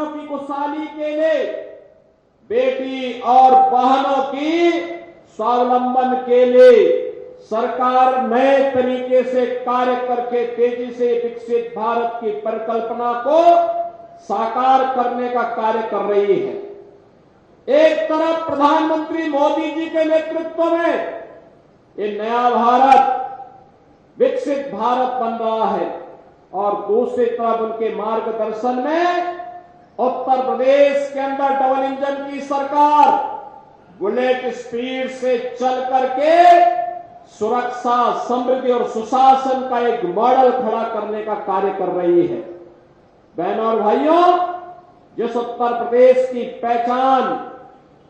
किसानों की खुशहाली के लिए, बेटी और बहनों की स्वावलंबन के लिए सरकार नए तरीके से कार्य करके तेजी से विकसित भारत की परिकल्पना को साकार करने का कार्य कर रही है। एक तरफ प्रधानमंत्री मोदी जी के नेतृत्व में ये नया भारत, विकसित भारत बन रहा है और दूसरी तरफ उनके मार्गदर्शन में उत्तर प्रदेश के अंदर डबल इंजन की सरकार बुलेट स्पीड से चल करके सुरक्षा, समृद्धि और सुशासन का एक मॉडल खड़ा करने का कार्य कर रही है। बहनों और भाइयों, जिस उत्तर प्रदेश की पहचान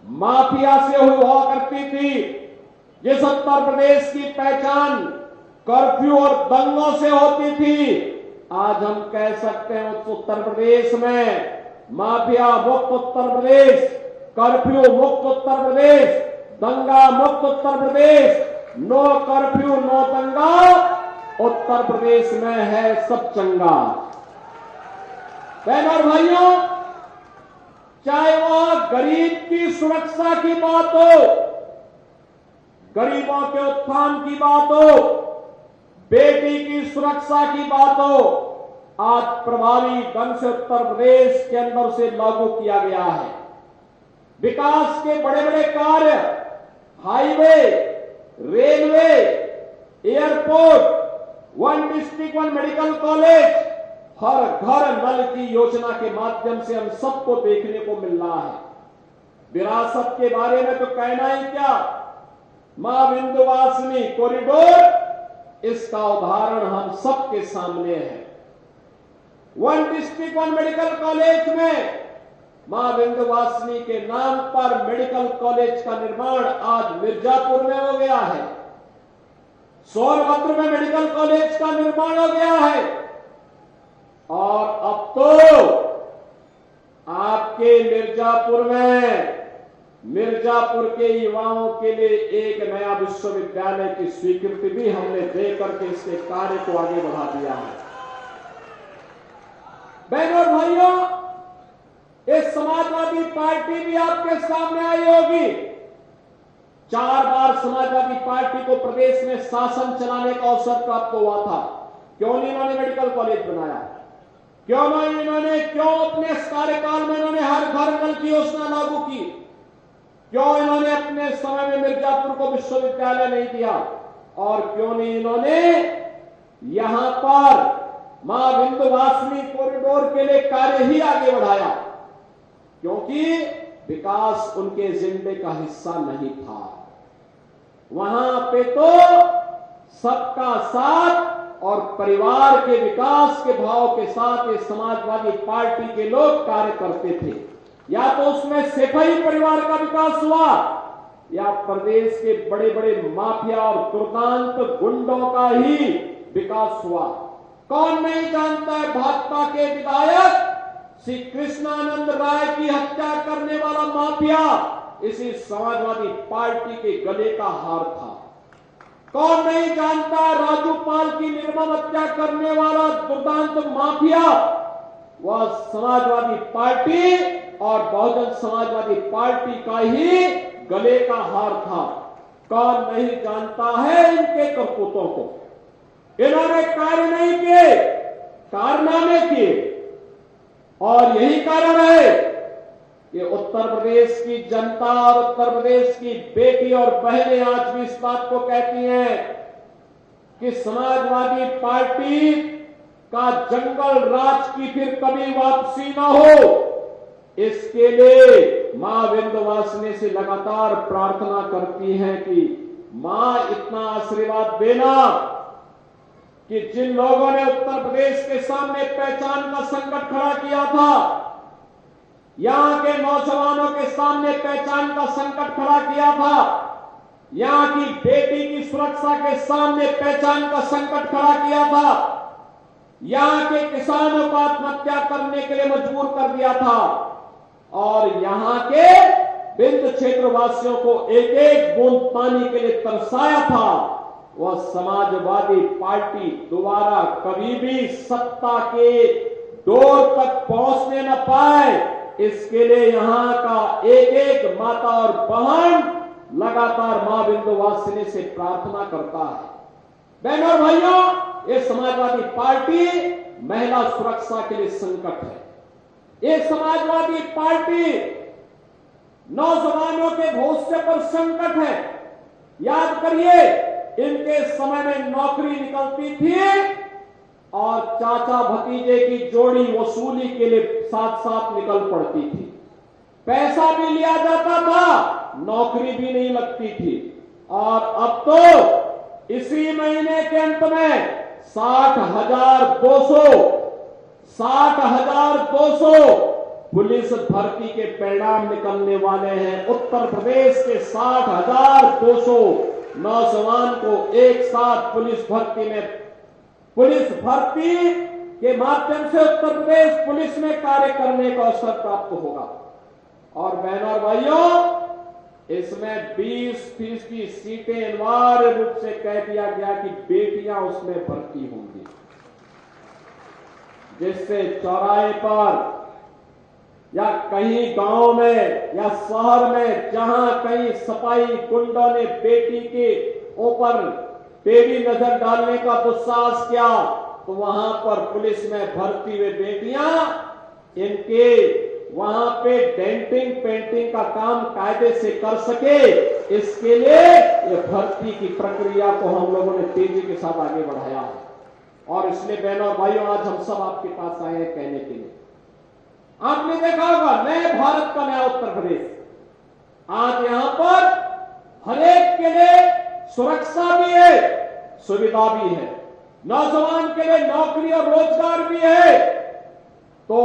माफिया से हुआ करती थी, जिस उत्तर प्रदेश की पहचान कर्फ्यू और दंगों से होती थी, आज हम कह सकते हैं उस उत्तर प्रदेश में माफिया मुक्त उत्तर प्रदेश, कर्फ्यू मुक्त उत्तर प्रदेश, दंगा मुक्त Uttar Pradesh, no curfew no दंगा उत्तर प्रदेश में है सब चंगा। बहनों और भाइयों, चाहे वह गरीब की सुरक्षा की बात हो, गरीबों के उत्थान की बात हो, बेटी की सुरक्षा की बात हो, आज प्रभावी ढंग से उत्तर प्रदेश के अंदर से लागू किया गया है। विकास के बड़े बड़े कार्य, highway, railway, airport, one district one medical college, हर घर नल की योजना के माध्यम से हम सबको देखने को मिल रहा है। विरासत के बारे में तो कहना ही क्या, मां विंध्यवासिनी कॉरिडोर इसका उदाहरण हम सबके सामने है। One district one medical college में मां विंध्यवासिनी के नाम पर मेडिकल कॉलेज का निर्माण आज मिर्जापुर में हो गया है। सोनभद्र में मेडिकल कॉलेज का निर्माण हो गया है और अब तो आपके मिर्जापुर में, मिर्जापुर के युवाओं के लिए एक नया विश्वविद्यालय की स्वीकृति भी हमने देकर के इसके कार्य को आगे बढ़ा दिया है। बहनों और भाइयों, इस समाजवादी पार्टी भी आपके सामने आई होगी। 4 बार समाजवादी पार्टी को प्रदेश में शासन चलाने का अवसर प्राप्त हुआ था। क्यों नहीं इन्होंने मेडिकल कॉलेज बनाया? क्यों नहीं इन्होंने, क्यों अपने कार्यकाल में इन्होंने हर घर नल की योजना लागू की? क्यों इन्होंने अपने समय में मिर्जापुर को विश्वविद्यालय नहीं दिया? और क्यों नहीं इन्होंने यहां पर मां विंध्यवासिनी कॉरिडोर के लिए कार्य ही आगे बढ़ाया? क्योंकि विकास उनके एजेंडे का हिस्सा नहीं था। वहां पे तो सबका साथ और परिवार के विकास के भाव के साथ ये समाजवादी पार्टी के लोग कार्य करते थे। या तो उसमें सिपाही परिवार का विकास हुआ या प्रदेश के बड़े बड़े माफिया और दुर्दांत गुंडों का ही विकास हुआ। कौन नहीं जानता है भाजपा के विधायक श्री कृष्णानंद राय की हत्या करने वाला माफिया इसी समाजवादी पार्टी के गले का हार था। कौन नहीं जानता राजूपाल की निर्मम हत्या करने वाला दुर्दांत माफिया वह समाजवादी पार्टी और बहुजन समाजवादी पार्टी का ही गले का हार था। कौन नहीं जानता है इनके करतूतों को? इन्होंने कार्य नहीं किए, कारनामे किए और यही कारण है कि उत्तर प्रदेश की जनता और उत्तर प्रदेश की बेटी और बहनें आज भी इस बात को कहती हैं कि समाजवादी पार्टी का जंगल राज की फिर कभी वापसी ना हो। इसके लिए मां विंध्यवासिनी से लगातार प्रार्थना करती हैं कि मां इतना आशीर्वाद देना कि जिन लोगों ने उत्तर प्रदेश के सामने पहचान का संकट खड़ा किया था, यहां के नौजवानों के सामने पहचान का संकट खड़ा किया था, यहां की बेटी की सुरक्षा के सामने पहचान का संकट खड़ा किया था, यहां के किसानों को आत्महत्या करने के लिए मजबूर कर दिया था और यहां के विंध्य क्षेत्र वासियों को एक एक बूंद पानी के लिए तरसाया था। वह समाजवादी पार्टी दोबारा कभी भी सत्ता के डोर तक पहुंचने न पाए, इसके लिए यहां का एक एक माता और बहन लगातार मां विंध्यवासिनी से प्रार्थना करता है। बहनों और भाइयों, ये समाजवादी पार्टी महिला सुरक्षा के लिए संकट है। ये समाजवादी पार्टी नौजवानों के भविष्य पर संकट है। याद करिए, इनके समय में नौकरी निकलती थी और चाचा भतीजे की जोड़ी वसूली के लिए साथ साथ निकल पड़ती थी। पैसा भी लिया जाता था, नौकरी भी नहीं लगती थी। और अब तो इसी महीने के अंत में 60,200 पुलिस भर्ती के परिणाम निकलने वाले हैं। उत्तर प्रदेश के 60,200 नौजवान को एक साथ पुलिस भर्ती के माध्यम से उत्तर प्रदेश पुलिस में कार्य करने का अवसर प्राप्त होगा। और बहनों और भाइयों, इसमें 20% सीटें अनिवार्य रूप से कह दिया गया कि बेटियां उसमें भर्ती होंगी, जिससे चौराहे पर या कहीं गांव में या शहर में जहां कहीं सफाई गुंडों ने बेटी के ऊपर टेढ़ी नजर डालने का दुस्साहस किया, तो वहां पर पुलिस में भर्ती हुए बेटियां इनके वहां पे डेंटिंग पेंटिंग का काम कायदे से कर सके, इसके लिए ये भर्ती की प्रक्रिया को हम लोगों ने तेजी के साथ आगे बढ़ाया है। और इसलिए बहनों और भाइयों, आज हम सब आपके पास आए हैं कहने के लिए। आपने देखा होगा, नए भारत का नया उत्तर प्रदेश, आज यहां पर हर एक के लिए सुरक्षा भी है, सुविधा भी है, नौजवान के लिए नौकरी और रोजगार भी है, तो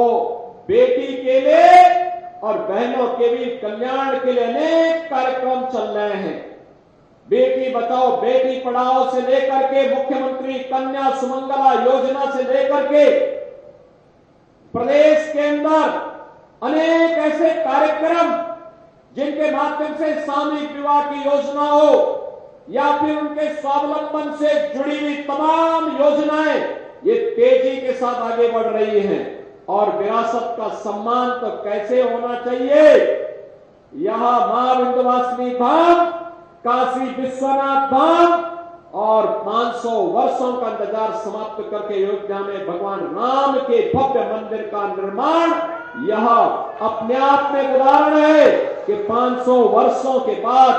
बेटी के लिए और बहनों के भी कल्याण के लिए अनेक कार्यक्रम चल रहे हैं। बेटी बचाओ बेटी पढ़ाओ से लेकर के मुख्यमंत्री कन्या सुमंगला योजना से लेकर के प्रदेश के अंदर अनेक ऐसे कार्यक्रम जिनके माध्यम से सामूहिक विवाह की योजना हो या फिर उनके स्वावलंबन से जुड़ी हुई तमाम योजनाएं ये तेजी के साथ आगे बढ़ रही हैं। और विरासत का सम्मान तो कैसे होना चाहिए, यहां मां विंध्यवासिनी धाम, काशी विश्वनाथ धाम और 500 वर्षों का इंतजार समाप्त करके अयोध्या में भगवान राम के भव्य मंदिर का निर्माण, यह अपने आप में उदाहरण है कि 500 वर्षों के बाद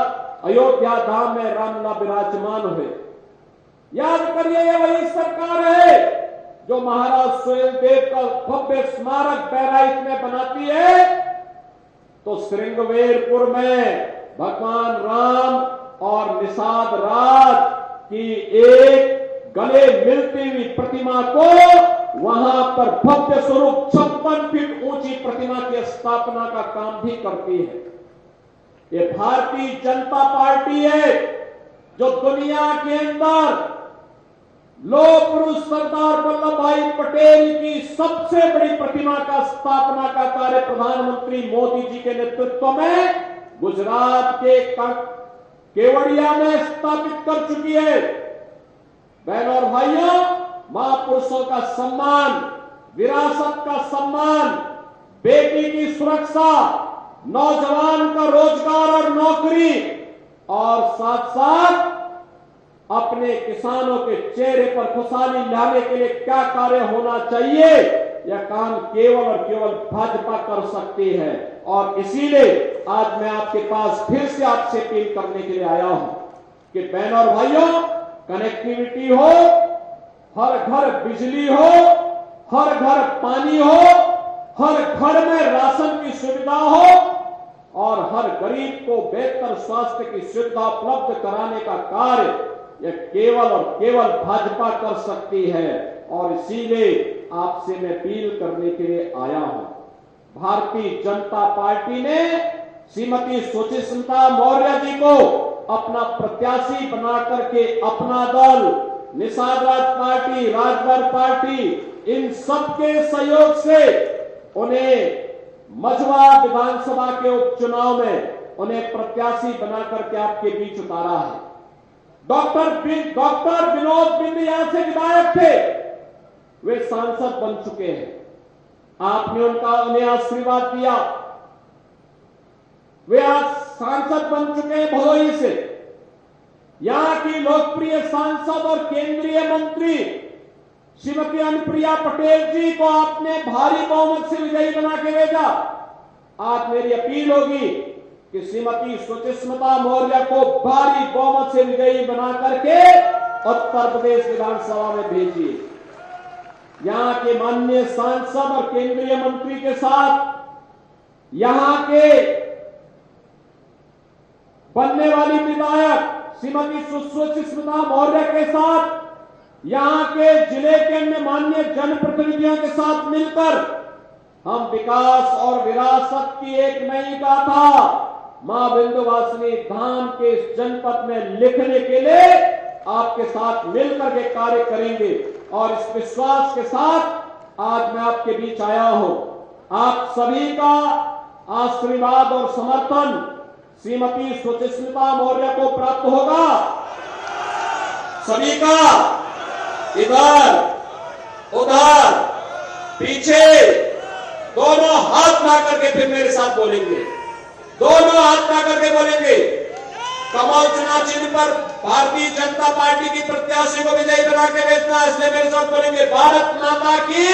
अयोध्या धाम में रामलला विराजमान हुए। याद करिए, ये वही सरकार है जो महाराज सुहेलदेव का भव्य स्मारक बहराइच में बनाती है, तो श्रृंगवेरपुर में भगवान राम और निषाद राज की एक गले मिलती हुई प्रतिमा को वहां पर भव्य स्वरूप 56 फीट ऊंची प्रतिमा की स्थापना का काम भी करती है। ये भारतीय जनता पार्टी है जो दुनिया के अंदर लौह पुरुष सरदार वल्लभ भाई पटेल की सबसे बड़ी प्रतिमा का स्थापना का कार्य प्रधानमंत्री मोदी जी के नेतृत्व में गुजरात के केवड़िया में स्थापित कर चुकी है। बहनों और भाइयों, महापुरुषों का सम्मान, विरासत का सम्मान, बेटी की सुरक्षा, नौजवान का रोजगार और नौकरी, और साथ साथ अपने किसानों के चेहरे पर खुशहाली लाने के लिए क्या कार्य होना चाहिए, यह काम केवल और केवल भाजपा कर सकती है। और इसीलिए आज मैं आपके पास फिर से आपसे अपील करने के लिए आया हूं कि बहनों और भाइयों, कनेक्टिविटी हो, हर घर बिजली हो, हर घर पानी हो, हर घर में राशन की सुविधा हो और हर गरीब को बेहतर स्वास्थ्य की सुविधा उपलब्ध कराने का कार्य यह केवल और केवल भाजपा कर सकती है। और इसीलिए आपसे मैं अपील करने के लिए आया हूं। भारतीय जनता पार्टी ने श्रीमती सुचिस्मिता मौर्य जी को अपना प्रत्याशी बना करके अपना दल, निषाद राज पार्टी, राजभर पार्टी, इन सबके सहयोग से उन्हें मझवा विधानसभा के उपचुनाव में उन्हें प्रत्याशी बना करके आपके बीच उतारा है। डॉक्टर विनोद बिंद यहां से विधायक थे, वे सांसद बन चुके हैं। आपने उन्हें आशीर्वाद दिया। वे आज सांसद बन चुके हैं भदोही से। यहां की लोकप्रिय सांसद और केंद्रीय मंत्री श्रीमती अनुप्रिया पटेल जी को आपने भारी बहुमत से विजयी बना के भेजा। आज मेरी अपील होगी कि श्रीमती सुचिस्मिता मौर्य को भारी बहुमत से विजयी बना करके उत्तर प्रदेश विधानसभा में भेजिए। यहां के माननीय सांसद और केंद्रीय मंत्री के साथ यहां के बनने वाली विधायक श्रीमती सुचिस्मिता मौर्य के साथ यहां के जिले के अन्य माननीय जनप्रतिनिधियों के साथ मिलकर हम विकास और विरासत की एक नई गाथा मां विंध्यवासिनी धाम के इस जनपद में लिखने के लिए आपके साथ मिलकर के कार्य करेंगे। और इस विश्वास के साथ आज मैं आपके बीच आया हूं। आप सभी का आशीर्वाद और समर्थन श्रीमती सुचिस्मिता मौर्य को प्राप्त होगा। सभी का इधर उधर पीछे दोनों हाथ ला करके फिर मेरे साथ बोलेंगे। दोनों हाथ ला करके बोलेंगे। कमल चुनाव चिन्ह पर भारतीय जनता पार्टी की प्रत्याशी को विजयी बना के भेजना। इसलिए मेरे साथ बोलेंगे भारत माता की